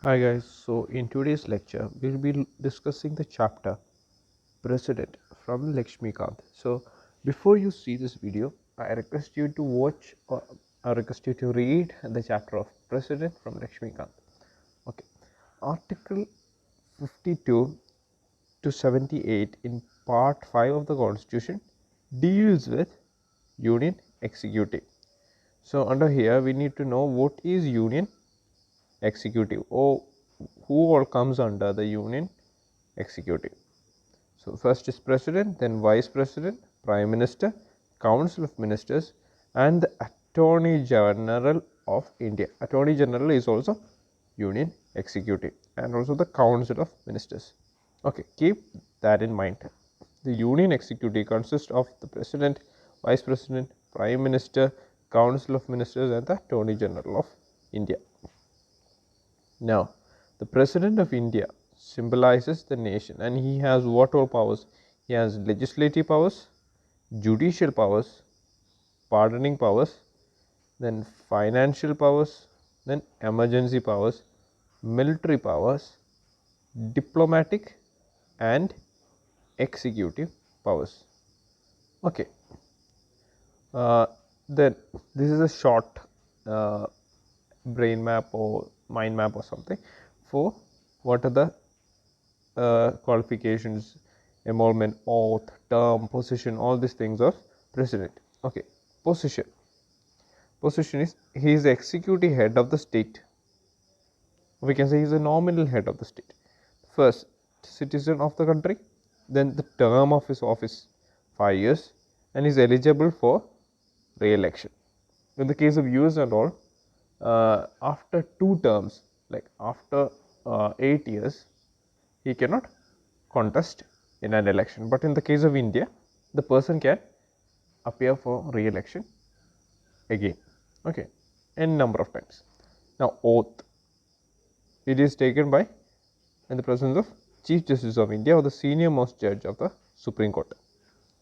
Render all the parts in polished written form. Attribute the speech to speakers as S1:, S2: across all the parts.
S1: Hi guys, so in today's lecture we'll be discussing the chapter President from Lakshmikant. So before you see this video, I request you to watch or I request you to read the chapter of President from Lakshmikant. Okay, Article 52 to 78 in Part 5 of the Constitution deals with Union Executive. So under here we need to know what is Union Executive or who all comes under the Union Executive. So first is President, then Vice President, Prime Minister, Council of Ministers, and the Attorney General of India. Attorney General is also Union Executive and also the Council of Ministers. Okay, keep that in mind. The Union Executive consists of the President, Vice President, Prime Minister, Council of Ministers, and the Attorney General of India. Now, the President of India symbolizes the nation and he has what all powers? He has legislative powers, judicial powers, pardoning powers, then financial powers, then emergency powers, military powers, diplomatic and executive powers. Okay. Then this is a short brain map or mind map or something for what are the qualifications, emolument, oath, term, position, all these things of president. Okay, position. Position is he is the executive head of the state. We can say he is a nominal head of the state. First citizen of the country, then the term of his office 5 years, and is eligible for re-election. In the case of US and all, after 2 terms, like after 8 years, he cannot contest in an election. But in the case of India, the person can appear for re-election again. Okay, n number of times. Now, oath. It is taken by in the presence of Chief Justice of India or the senior most judge of the Supreme Court.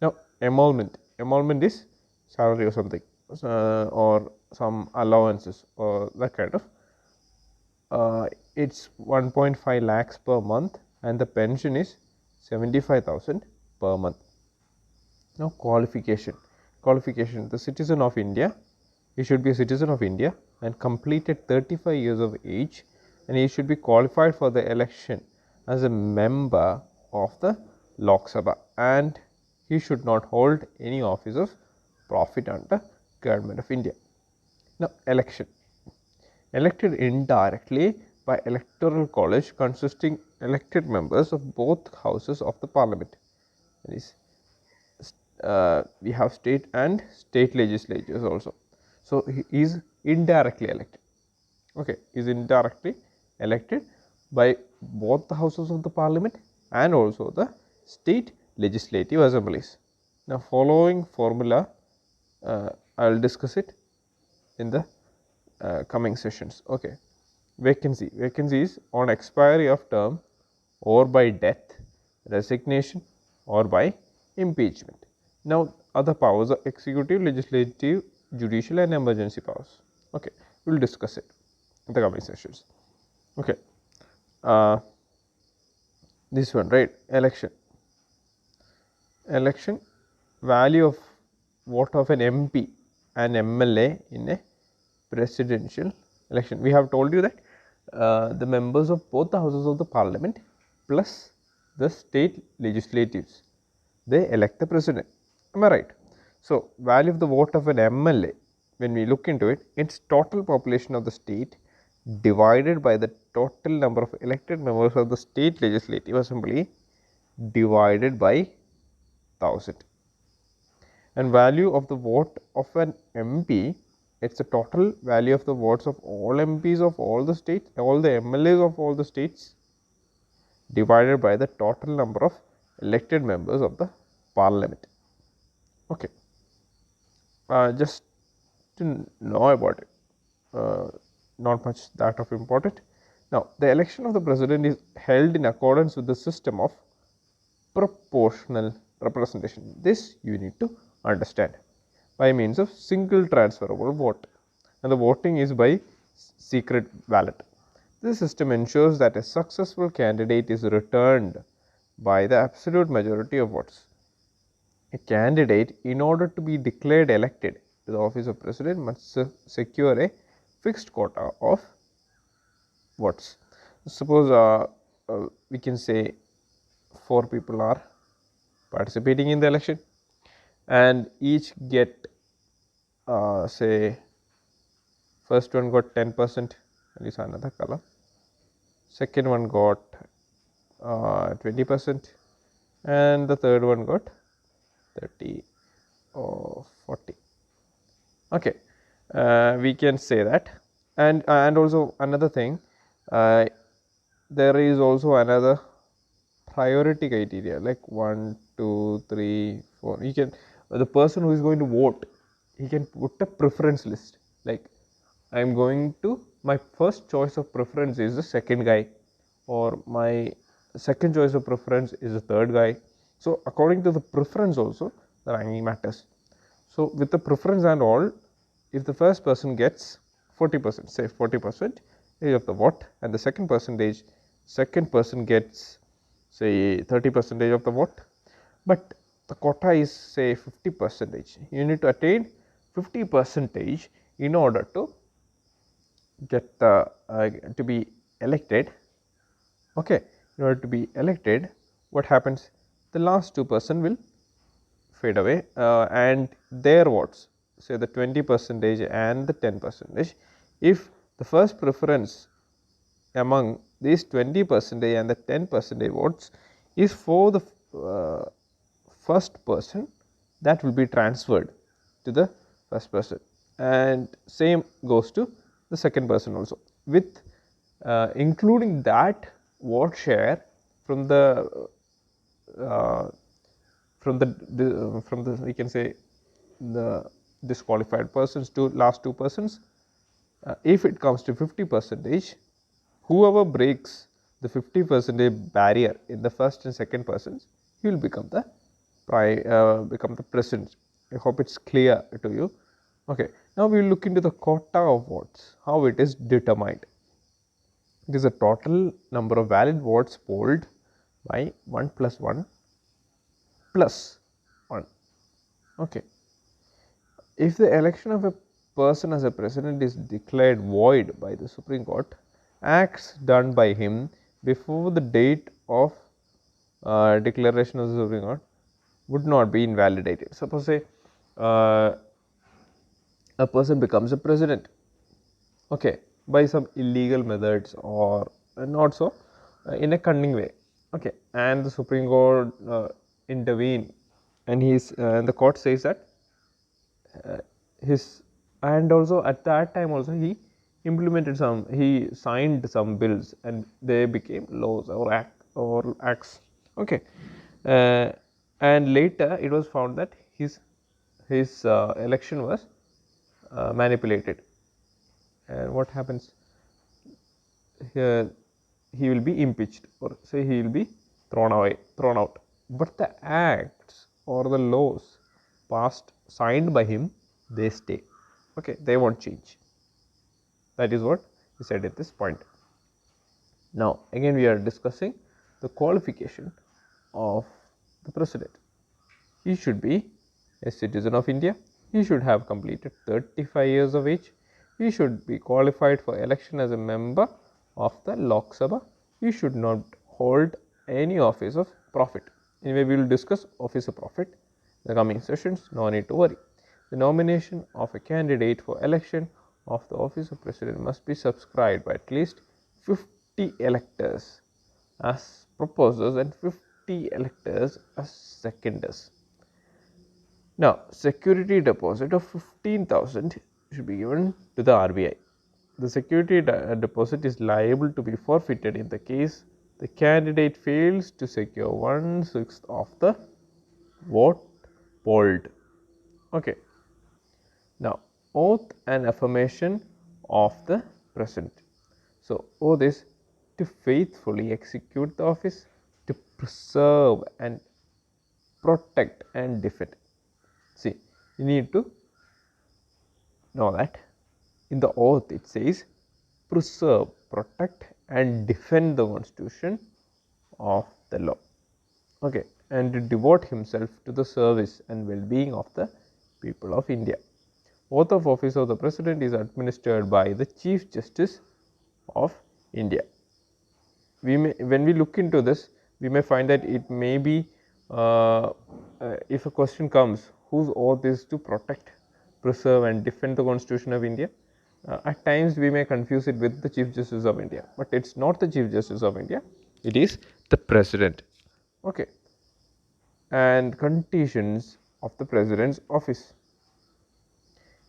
S1: Now, emolument. Emolument is salary or something, or some allowances or that kind of. It's 1.5 lakhs per month and the pension is 75,000 per month. Now, qualification. Qualification. The citizen of India, he should be a citizen of India and completed 35 years of age, and he should be qualified for the election as a member of the Lok Sabha, and he should not hold any office of profit under Government of India. Now, election. Elected indirectly by electoral college consisting elected members of both houses of the parliament. That is, we have state and state legislatures also. So, he is indirectly elected. Okay, he is indirectly elected by both the houses of the parliament and also the state legislative assemblies. Now, following formula, I will discuss it in the coming sessions. Okay, vacancy. Vacancy is on expiry of term or by death, resignation or by impeachment. Now, other powers are executive, legislative, judicial and emergency powers. Okay, we will discuss it in the coming sessions. Okay, this one, right? Election. Election, value of vote of an MP and MLA in a presidential election. We have told you that the members of both the houses of the parliament plus the state legislatives, they elect the president. Am I right? So, value of the vote of an MLA, when we look into it, its total population of the state divided by the total number of elected members of the state legislative assembly divided by 1000. And value of the vote of an MP, it's the total value of the votes of all MPs of all the states, all the MLAs of all the states divided by the total number of elected members of the parliament. Okay, just to know about it, not much that of important. Now, the election of the president is held in accordance with the system of proportional representation. This you need to understand by means of single transferable vote, and the voting is by secret ballot. This system ensures that a successful candidate is returned by the absolute majority of votes. A candidate, in order to be declared elected to the office of president, must secure a fixed quota of votes. Suppose we can say 4 people are participating in the election and each get say first one got 10%, and is another color, second one got 20%, and the third one got 30 or 40. Okay, we can say that. And also another thing, there is also another priority criteria like 1, 2, 3, 4. You can, the person who is going to vote, he can put a preference list, like I am going to, my first choice of preference is the second guy, or my second choice of preference is the third guy. So according to the preference also the ranking matters. So with the preference and all, if the first person gets 40%, say 40% of the vote, and the second person gets say 30% of the vote, but the quota is say 50%, you need to attain 50% in order to get the to be elected. Okay, in order to be elected, what happens, the last 2% will fade away, and their votes, say the 20% and the 10%, if the first preference among these 20% and the 10% votes is for the first person, that will be transferred to the first person, and same goes to the second person also, with including that vote share from the we can say the disqualified persons to last 2 persons. If it comes to 50%, whoever breaks the 50% barrier in the first and second persons, he will become the president. I hope it's clear to you. Okay, now we will look into the quota of votes, how it is determined. It is a total number of valid votes polled by 1 plus 1 plus 1. Okay. If the election of a person as a president is declared void by the Supreme Court, acts done by him before the date of declaration of the Supreme Court would not be invalidated. Suppose say a person becomes a president, okay, by some illegal methods or not so, in a cunning way, okay, and the Supreme Court intervene, and the court says that his, and also at that time also he implemented some, he signed some bills and they became laws or acts, okay, and later it was found that his election was manipulated, and what happens, here he will be impeached, or say he will be thrown out, but the acts or the laws passed signed by him, they stay, okay, they won't change. That is what he said at this point. Now again we are discussing the qualification of the president. He should be a citizen of India, he should have completed 35 years of age, he should be qualified for election as a member of the Lok Sabha, he should not hold any office of profit. Anyway, we will discuss office of profit in the coming sessions, no need to worry. The nomination of a candidate for election of the office of president must be subscribed by at least 50 electors as proposers and 50 electors as seconders. Now, security deposit of 15,000 should be given to the RBI. The security deposit is liable to be forfeited in the case the candidate fails to secure 1/6 of the vote polled. Okay. Now, oath and affirmation of the president. So, oath is to faithfully execute the office, to preserve and protect and defend. See, you need to know that in the oath it says preserve, protect and defend the constitution of the law. Okay, and to devote himself to the service and well-being of the people of India. Oath of office of the president is administered by the Chief Justice of India. When we look into this, we may find that it may be, if a question comes, whose oath is to protect, preserve and defend the constitution of India, at times we may confuse it with the Chief Justice of India, but it is not the Chief Justice of India, it is the president. Okay. And conditions of the president's office.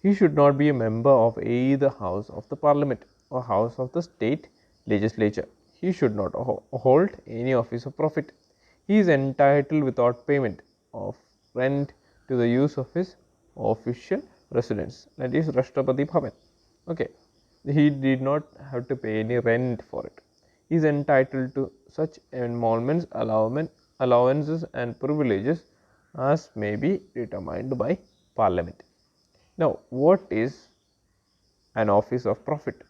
S1: He should not be a member of either house of the parliament or house of the state legislature. He should not hold any office of profit. He is entitled without payment of rent to the use of his official residence, that is Rashtrapati Bhavan. Okay, he did not have to pay any rent for it. He is entitled to such emoluments, allowances and privileges as may be determined by parliament. Now, what is an office of profit?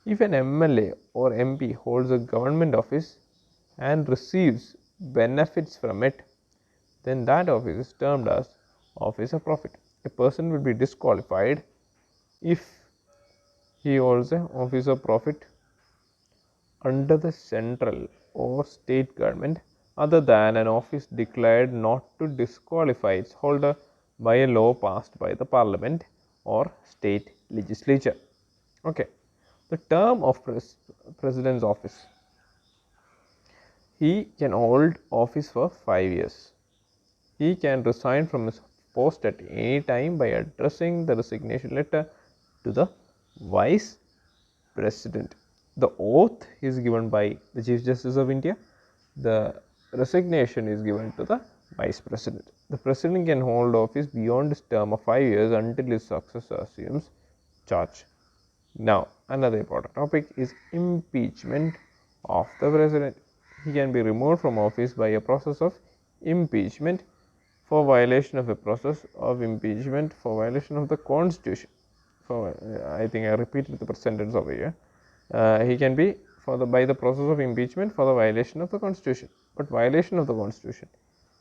S1: If an MLA or MP holds a government office and receives benefits from it, then that office is termed as office of profit. A person will be disqualified if he holds an office of profit under the central or state government other than an office declared not to disqualify its holder by a law passed by the parliament or state legislature. Okay. The term of president's office. He can hold office for 5 years. He can resign from his post at any time by addressing the resignation letter to the vice president. The oath is given by the Chief Justice of India. The resignation is given to the vice president. The president can hold office beyond his term of 5 years until his successor assumes charge. Now, another important topic is impeachment of the president. He can be removed from office by a process of impeachment for violation of a process of impeachment for violation of the constitution. I think I repeated the sentence over here. He can be by the process of impeachment for the violation of the constitution, but violation of the constitution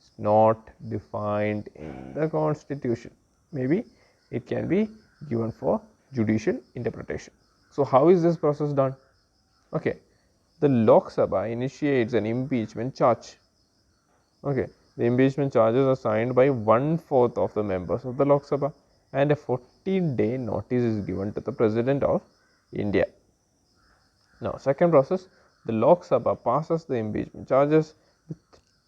S1: is not defined in the constitution. Maybe it can be given for judicial interpretation. So, how is this process done? Okay, the Lok Sabha initiates an impeachment charge. Okay, the impeachment charges are signed by 1/4 of the members of the Lok Sabha, and a 14-day notice is given to the President of India. Now, second process, the Lok Sabha passes the impeachment charges with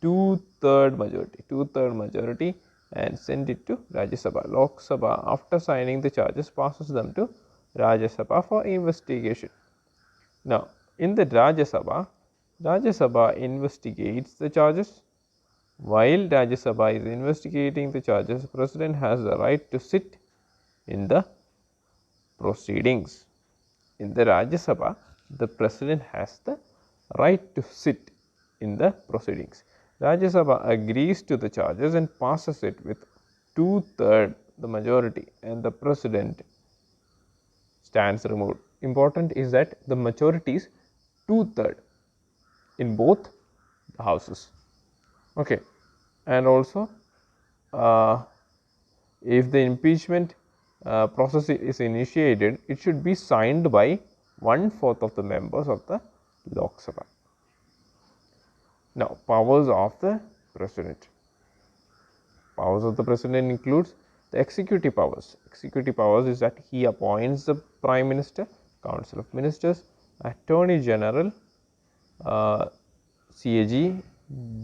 S1: two-third majority and send it to Rajya Sabha. Lok Sabha, after signing the charges, passes them to Rajya Sabha for investigation. Now, in the Rajya Sabha investigates the charges. While Rajya Sabha is investigating the charges, the President has the right to sit in the proceedings. In the Rajya Sabha, the President has the right to sit in the proceedings. Rajya Sabha agrees to the charges and passes it with two-third the majority, and the President stands removed. Important is that the majority is two-third in both the houses. Okay, and also if the impeachment process is initiated, it should be signed by 1/4 of the members of the Lok Sabha. Now, powers of the President. Powers of the President includes the executive powers. Executive powers is that he appoints the Prime Minister, Council of Ministers, Attorney General, CAG,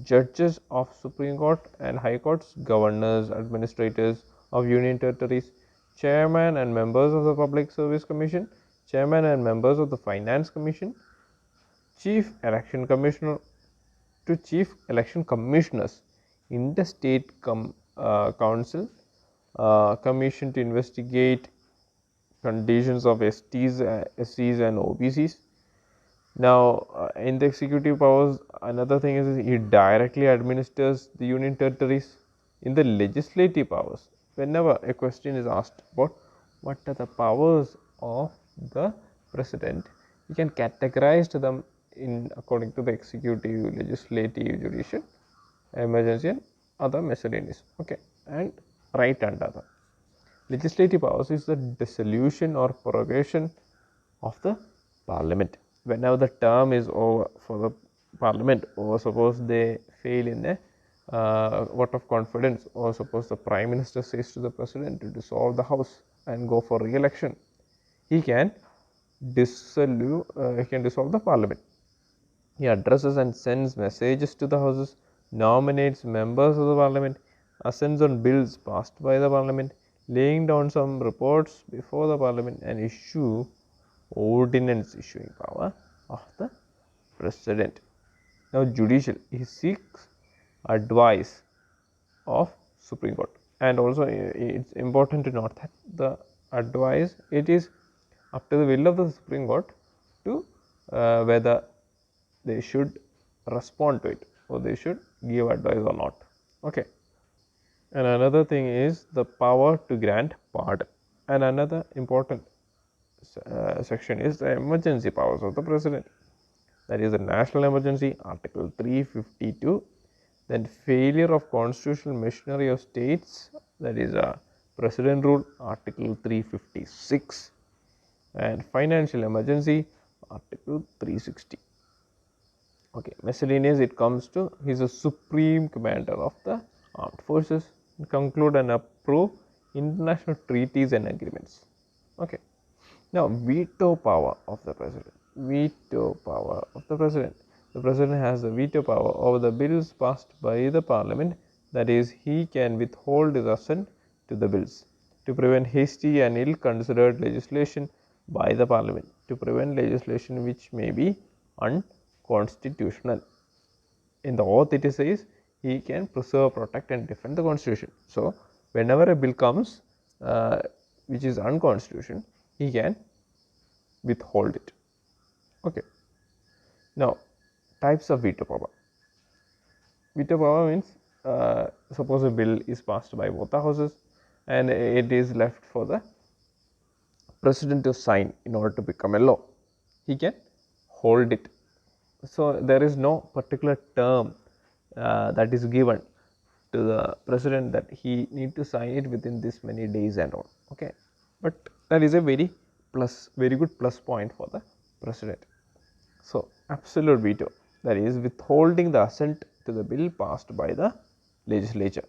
S1: judges of Supreme Court and High Courts, governors, administrators of Union Territories, chairman and members of the Public Service Commission, chairman and members of the Finance Commission, chief election commissioner to chief election commissioners in the state council commission to investigate conditions of STs, SCs and OBCs. Now, in the executive powers, another thing is he directly administers the union territories. In the legislative powers, whenever a question is asked about what are the powers of the President, You can categorize them in according to the executive, legislative, judicial, emergency and other miscellaneous. Okay, and right under them. Legislative powers is the dissolution or prorogation of the parliament. Whenever the term is over for the parliament, or suppose they fail in a vote of confidence, or suppose the prime minister says to the president to dissolve the house and go for re-election, he can dissolve the parliament. He addresses and sends messages to the houses, nominates members of the parliament, assents on bills passed by the parliament, laying down some reports before the parliament, and issue ordinance issuing power of the president. Now judicial, he seeks advice of Supreme Court, and also it's important to note that the advice, it is up to the will of the Supreme Court to whether they should respond to it or they should give advice or not. Okay. And another thing is the power to grant pardon. And another important section is the emergency powers of the president. That is the national emergency, Article 352. Then failure of constitutional machinery of states, that is a president rule, Article 356. And financial emergency, Article 360. Okay, miscellaneous, it comes to, he is a supreme commander of the armed forces, conclude and approve international treaties and agreements. Okay. Now veto power of the president. Veto power of the president. The president has the veto power over the bills passed by the parliament, that is, he can withhold his assent to the bills to prevent hasty and ill considered legislation by the parliament, to prevent legislation which may be unconstitutional. In the oath it says he can preserve, protect and defend the constitution. So whenever a bill comes which is unconstitutional, he can withhold it. Okay. Now types of veto power. Veto power means suppose a bill is passed by both the houses and it is left for the president to sign in order to become a law. He can hold it. So there is no particular term that is given to the president that he need to sign it within this many days and all. Okay, but that is a very good plus point for the president. So absolute veto, that is withholding the assent to the bill passed by the legislature.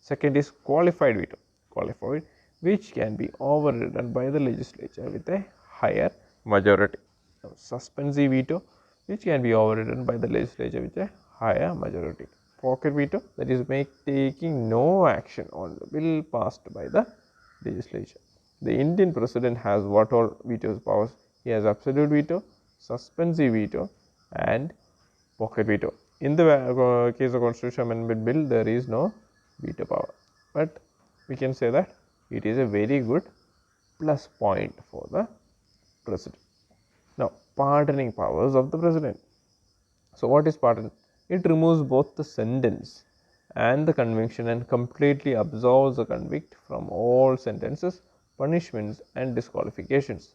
S1: Second is qualified veto, qualified, which can be overridden by the legislature with a higher majority. Now, suspensive veto, which can be overridden by the legislature with a higher majority. Pocket veto, that is taking no action on the bill passed by the legislature. The Indian president has what all veto powers? He has absolute veto, suspensive veto and pocket veto. In the case of Constitution Amendment Bill, there is no veto power, but we can say that it is a very good plus point for the president. Now, pardoning powers of the president. So, what is pardon? It removes both the sentence and the conviction and completely absolves the convict from all sentences, punishments and disqualifications.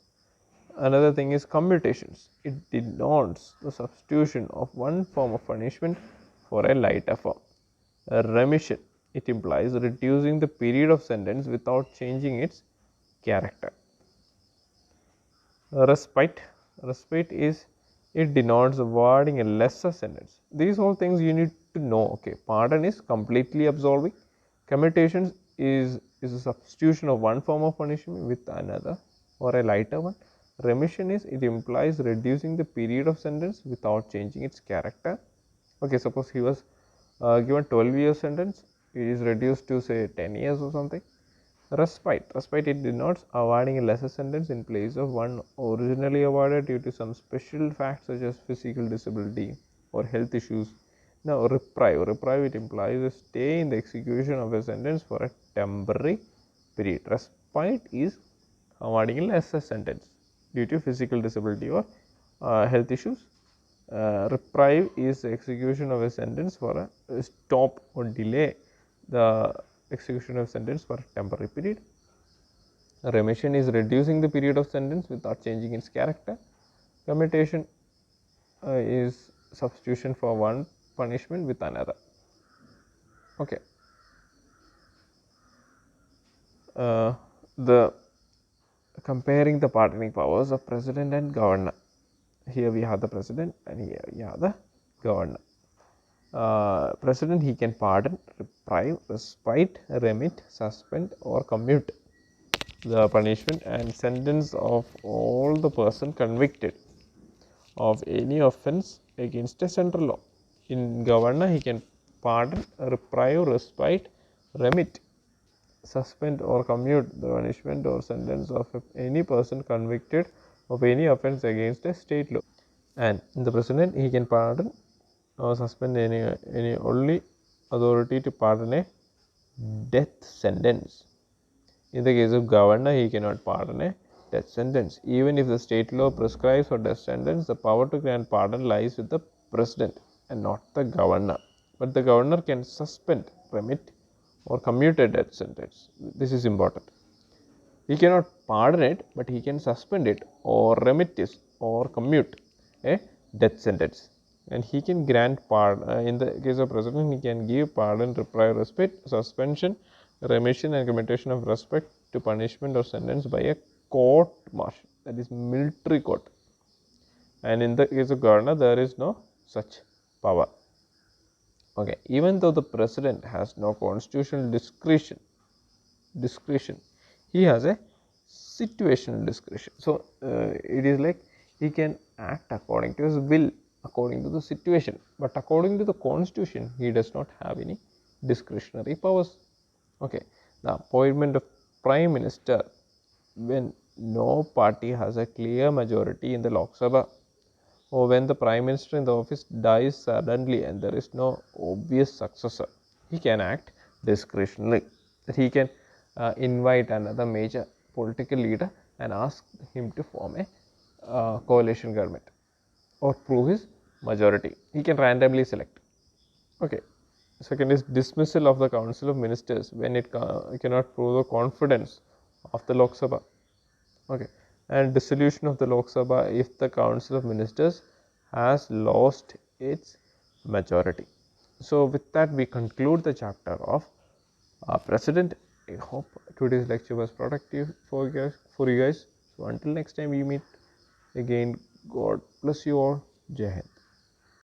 S1: Another thing is commutations. It denotes the substitution of one form of punishment for a lighter form. A remission, it implies reducing the period of sentence without changing its character. Respite, is, it denotes awarding a lesser sentence. These all things you need to know. Okay, pardon is completely absolving. Commutations is a substitution of one form of punishment with another or a lighter one. Remission is, it implies reducing the period of sentence without changing its character. Okay, suppose he was given 12 years sentence, it is reduced to say 10 years or something. Respite, it denotes awarding a lesser sentence in place of one originally awarded due to some special facts such as physical disability or health issues. Now reprieve, it implies a stay in the execution of a sentence for a temporary period. Respite is awarding a lesser sentence due to physical disability or health issues. Reprieve is the execution of a sentence for a stop or delay the execution of sentence for a temporary period. Remission is reducing the period of sentence without changing its character. Commutation is substitution for one punishment with another. Okay. The comparing the pardoning powers of president and governor. Here we have the president and here we have the governor. President, he can pardon, reprieve, respite, remit, suspend or commute the punishment and sentence of all the person convicted of any offence against a central law. In governor, he can pardon, reprieve, respite, remit, suspend or commute the punishment or sentence of any person convicted of any offence against a state law. And in the president, he can pardon or suspend any only authority to pardon a death sentence. In the case of governor, he cannot pardon a death sentence. Even if the state law prescribes for death sentence, the power to grant pardon lies with the president and not the governor. But the governor can suspend, remit or commute a death sentence. This is important. He cannot pardon it, but he can suspend it or remit it or commute a death sentence. And he can grant pardon. In the case of president, he can give pardon, reprieve, respite, suspension, remission and commutation of respect to punishment or sentence by a court martial, that is military court. And in the case of governor, there is no such power. Okay, even though the president has no constitutional discretion, he has a situational discretion. So it is like he can act according to his will, according to the situation, but according to the constitution, he does not have any discretionary powers. Okay, the appointment of prime minister when no party has a clear majority in the Lok Sabha, or when the prime minister in the office dies suddenly and there is no obvious successor, he can act discretionally. That he can invite another major political leader and ask him to form a coalition government or prove his majority. He can randomly select. Okay. Second is dismissal of the council of ministers when it cannot prove the confidence of the Lok Sabha. Okay. And dissolution of the Lok Sabha if the council of ministers has lost its majority. So with that we conclude the chapter of president. I hope today's lecture was productive for you guys. So until next time we meet again, God bless you all. Jai Hind.